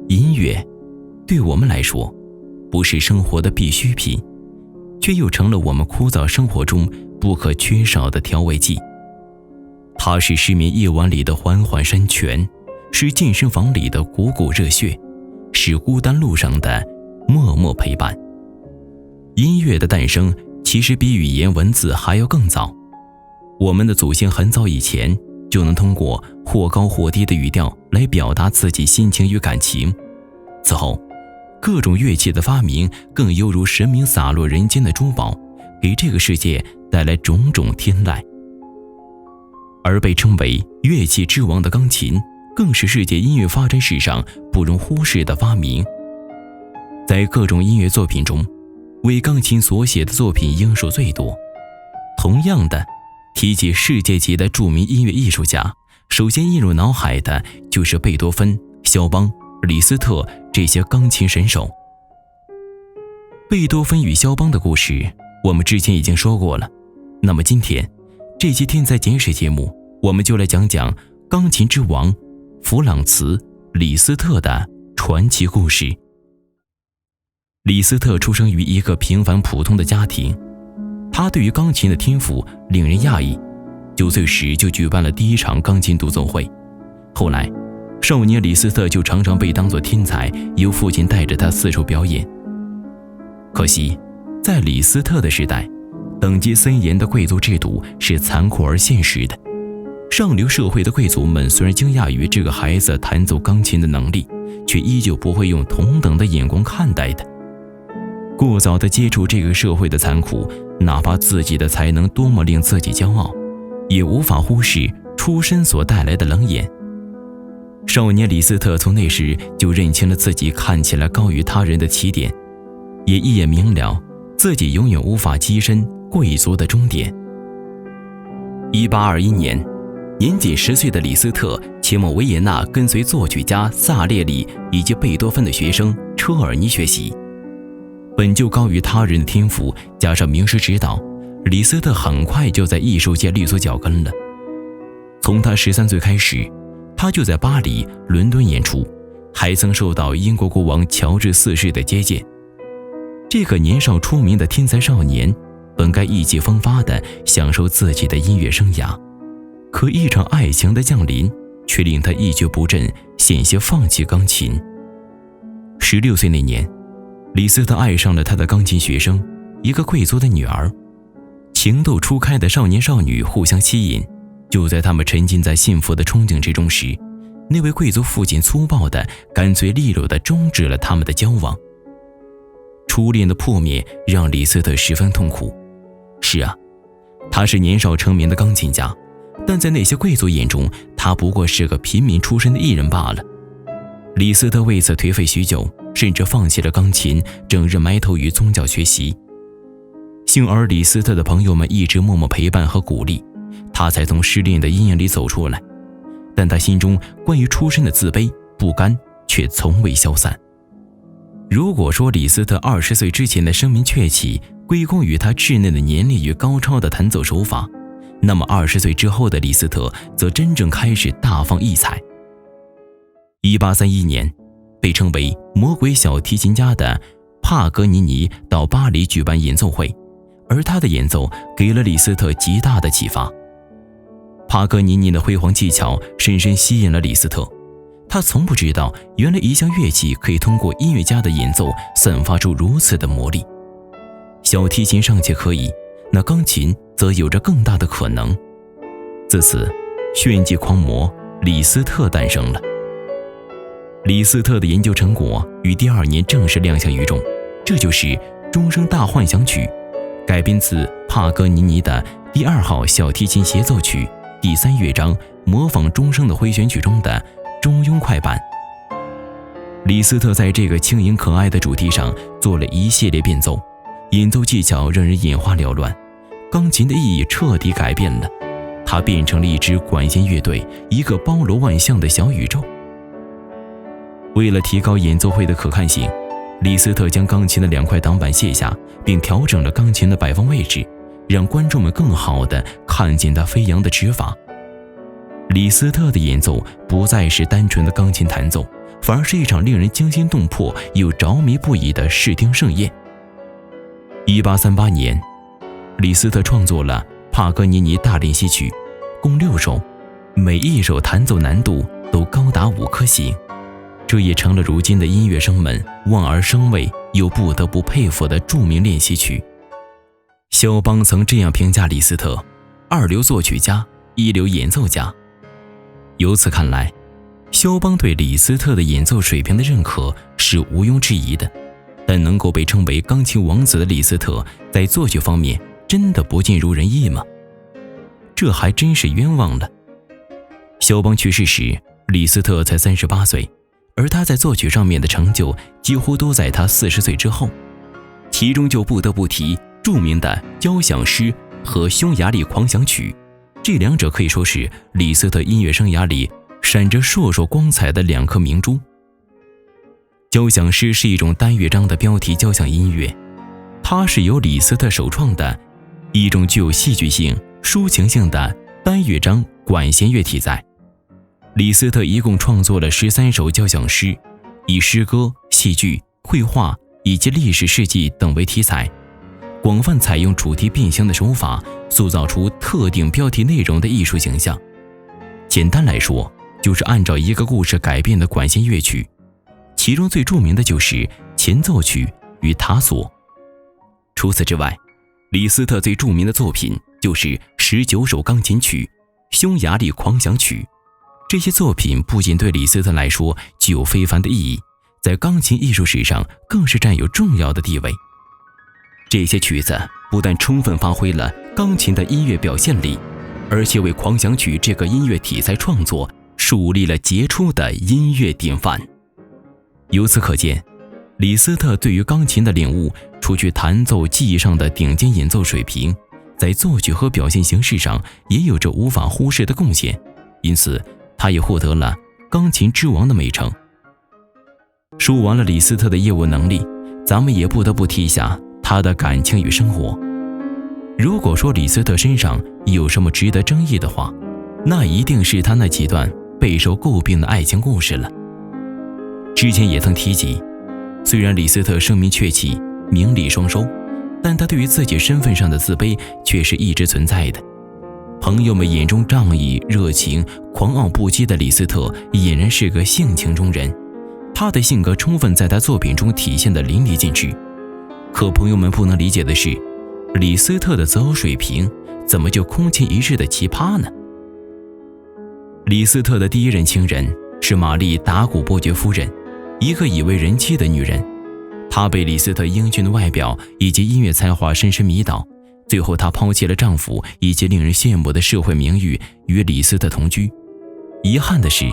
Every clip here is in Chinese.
音乐对我们来说不是生活的必需品，却又成了我们枯燥生活中不可缺少的调味剂。它是失眠夜晚里的缓缓山泉，是健身房里的股股热血，是孤单路上的默默陪伴。音乐的诞生其实比语言文字还要更早，我们的祖先很早以前就能通过或高或低的语调来表达自己心情与感情。此后，各种乐器的发明更犹如神明洒落人间的珠宝，给这个世界带来种种天籁。而被称为乐器之王的钢琴，更是世界音乐发展史上不容忽视的发明。在各种音乐作品中，为钢琴所写的作品应数最多。同样的，提起世界级的著名音乐艺术家，首先映入脑海的就是贝多芬、肖邦、李斯特这些钢琴神手。贝多芬与肖邦的故事我们之前已经说过了，那么今天这期天才简史节目，我们就来讲讲钢琴之王弗朗茨·李斯特的传奇故事。李斯特出生于一个平凡普通的家庭，他对于钢琴的天赋令人讶异，9岁时就举办了第一场钢琴独奏会。后来，少年李斯特就常常被当作天才，由父亲带着他四处表演。可惜，在李斯特的时代，等级森严的贵族制度是残酷而现实的。上流社会的贵族们虽然惊讶于这个孩子弹奏钢琴的能力，却依旧不会用同等的眼光看待他。过早地接触这个社会的残酷，哪怕自己的才能多么令自己骄傲，也无法忽视出身所带来的冷眼。少年李斯特从那时就认清了自己看起来高于他人的起点，也一眼明了自己永远无法跻身贵族的终点。1821年，年仅10岁的李斯特前往维也纳，跟随作曲家萨列里以及贝多芬的学生车尔尼学习。本就高于他人的天赋，加上名师指导，李斯特很快就在艺术界立足脚跟了。从他13岁开始，他就在巴黎、伦敦演出，还曾受到英国国王乔治4世的接见。这个年少出名的天才少年，本该意气风发地享受自己的音乐生涯，可一场爱情的降临，却令他一蹶不振，险些放弃钢琴。16岁那年，李斯特爱上了他的钢琴学生，一个贵族的女儿。情窦初开的少年少女互相吸引，就在他们沉浸在幸福的憧憬之中时，那位贵族父亲粗暴的、干脆利落地终止了他们的交往。初恋的破灭让李斯特十分痛苦。是啊，他是年少成名的钢琴家，但在那些贵族眼中，他不过是个平民出身的艺人罢了。李斯特为此颓废许久，甚至放弃了钢琴，整日埋头于宗教学习。幸而李斯特的朋友们一直默默陪伴和鼓励，他才从失恋的阴影里走出来。但他心中关于出身的自卑、不甘却从未消散。如果说李斯特20岁之前的声名鹊起归功于他稚嫩的年龄与高超的弹奏手法，那么20岁之后的李斯特则真正开始大放异彩。1831年，被称为魔鬼小提琴家的帕格尼尼到巴黎举办演奏会，而他的演奏给了李斯特极大的启发。帕格尼尼的辉煌技巧深深吸引了李斯特，他从不知道原来一项乐器可以通过音乐家的演奏散发出如此的魔力。小提琴尚且可以，那钢琴则有着更大的可能。自此，炫技狂魔李斯特诞生了。李斯特的研究成果于第2年正式亮相于众，这就是《钟声大幻想曲》，改编自帕格尼尼的第2号小提琴协奏曲第3乐章模仿钟声的回旋曲中的中庸快板。李斯特在这个轻盈可爱的主题上做了一系列变奏，演奏技巧让人眼花缭乱，钢琴的意义彻底改变了，它变成了一支管弦乐队，一个包罗万象的小宇宙。为了提高演奏会的可看性，李斯特将钢琴的2块挡板卸下，并调整了钢琴的摆放位置，让观众们更好地看见它飞扬的指法。李斯特的演奏不再是单纯的钢琴弹奏，反而是一场令人惊心动魄又着迷不已的视听盛宴。1838年，李斯特创作了帕格尼尼大练习曲，共6首，每一首弹奏难度都高达5颗星，这也成了如今的音乐生们望而生畏又不得不佩服的著名练习曲。肖邦曾这样评价李斯特：2流作曲家，1流演奏家。由此看来，肖邦对李斯特的演奏水平的认可是毋庸置疑的，但能够被称为钢琴王子的李斯特在作曲方面真的不尽如人意吗？这还真是冤枉了。肖邦去世时，李斯特才38岁，而他在作曲上面的成就几乎都在他40岁之后，其中就不得不提著名的交响诗和匈牙利狂想曲，这两者可以说是李斯特音乐生涯里闪着烁烁光彩的2颗明珠。交响诗是一种单乐章的标题交响音乐，它是由李斯特首创的一种具有戏剧性、抒情性的单乐章管弦乐体裁。李斯特一共创作了13首交响诗，以诗歌、戏剧、绘画以及历史事迹等为题材，广泛采用主题变形的手法，塑造出特定标题内容的艺术形象。简单来说，就是按照一个故事改编的管弦乐曲，其中最著名的就是前奏曲与塔索。除此之外，李斯特最著名的作品就是19首钢琴曲、匈牙利狂想曲。这些作品不仅对李斯特来说具有非凡的意义，在钢琴艺术史上更是占有重要的地位。这些曲子不但充分发挥了钢琴的音乐表现力，而且为狂想曲这个音乐题材创作树立了杰出的音乐典范。由此可见，李斯特对于钢琴的领悟，除去弹奏技艺上的顶尖演奏水平，在作曲和表现形式上也有着无法忽视的贡献，因此他也获得了钢琴之王的美称。说完了李斯特的业务能力，咱们也不得不提一下他的感情与生活。如果说李斯特身上有什么值得争议的话，那一定是他那几段备受诟病的爱情故事了。之前也曾提及，虽然李斯特声名鹊起，名利双收，但他对于自己身份上的自卑却是一直存在的。朋友们眼中仗义、热情、狂傲不羁的李斯特俨然是个性情中人，他的性格充分在他作品中体现得淋漓尽致。可朋友们不能理解的是，李斯特的择偶水平怎么就空前一致的奇葩呢？李斯特的第一任情人是玛丽·达古伯爵夫人，一个已为人妻的女人。她被李斯特英俊的外表以及音乐才华深深迷倒，最后她抛弃了丈夫以及令人羡慕的社会名誉，与李斯特同居。遗憾的是，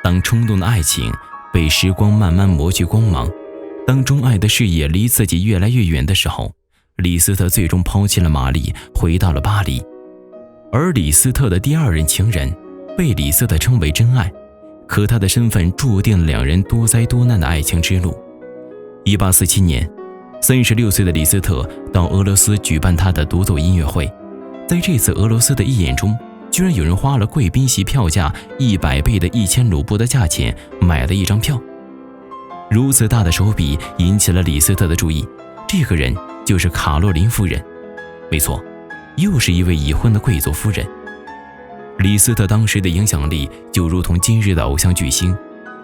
当冲动的爱情被时光慢慢磨去光芒，当钟爱的事业离自己越来越远的时候，李斯特最终抛弃了玛丽，回到了巴黎。而李斯特的第二任情人被李斯特称为真爱，可他的身份注定了2人多灾多难的爱情之路。1847年，36岁的李斯特到俄罗斯举办他的独奏音乐会，在这次俄罗斯的义演中，居然有人花了贵宾席票价100倍的1000卢布的价钱买了一张票。如此大的手笔引起了李斯特的注意，这个人就是卡洛琳夫人。没错，又是一位已婚的贵族夫人。李斯特当时的影响力就如同今日的偶像巨星，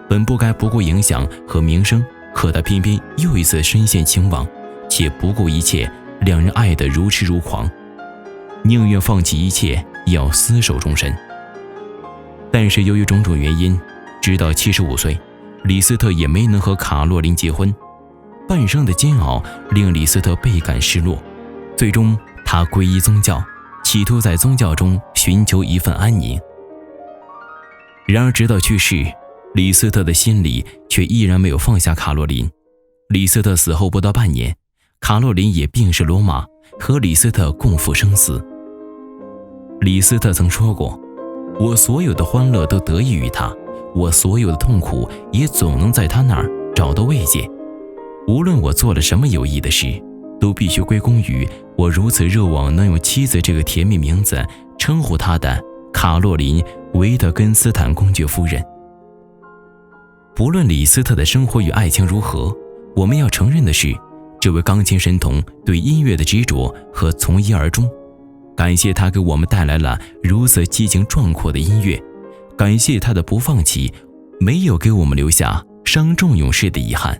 本不该不顾影响和名声，可他偏偏又一次深陷情网，且不顾一切，2人爱得如痴如狂，宁愿放弃一切也要厮守终身。但是由于种种原因，直到75岁，李斯特也没能和卡洛琳结婚。半生的煎熬令李斯特倍感失落，最终他皈依宗教，企图在宗教中寻求一份安宁。然而直到去世，李斯特的心里却依然没有放下卡洛琳。李斯特死后不到半年，卡洛琳也病逝罗马，和李斯特共赴生死。李斯特曾说过，我所有的欢乐都得益于他，我所有的痛苦也总能在他那儿找到慰藉。无论我做了什么有益的事，都必须归功于我如此热望能用妻子这个甜蜜名字称呼她的卡洛琳·维特根斯坦公爵夫人。不论李斯特的生活与爱情如何，我们要承认的是，这位钢琴神童对音乐的执着和从一而终。感谢他给我们带来了如此激情壮阔的音乐，感谢他的不放弃，没有给我们留下伤仲永世的遗憾，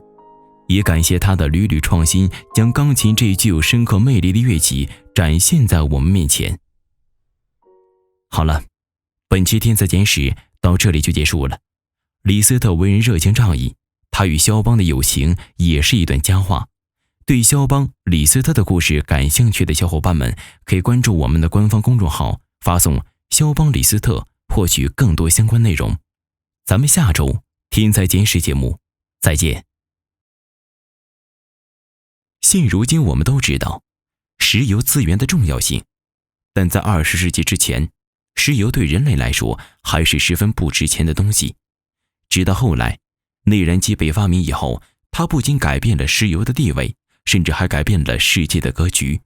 也感谢他的屡屡创新，将钢琴这具有深刻魅力的乐器展现在我们面前。好了，本期天才简史到这里就结束了。李斯特为人热情仗义，他与肖邦的友情也是一段佳话。对肖邦、李斯特的故事感兴趣的小伙伴们，可以关注我们的官方公众号，发送肖邦李斯特获取更多相关内容。咱们下周天才简史节目再见。现如今我们都知道石油资源的重要性，但在20世纪之前，石油对人类来说还是十分不值钱的东西。直到后来内燃机被发明以后，它不仅改变了石油的地位，甚至还改变了世界的格局。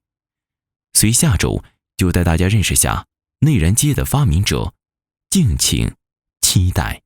所以下周就带大家认识下内燃机的发明者，敬请期待。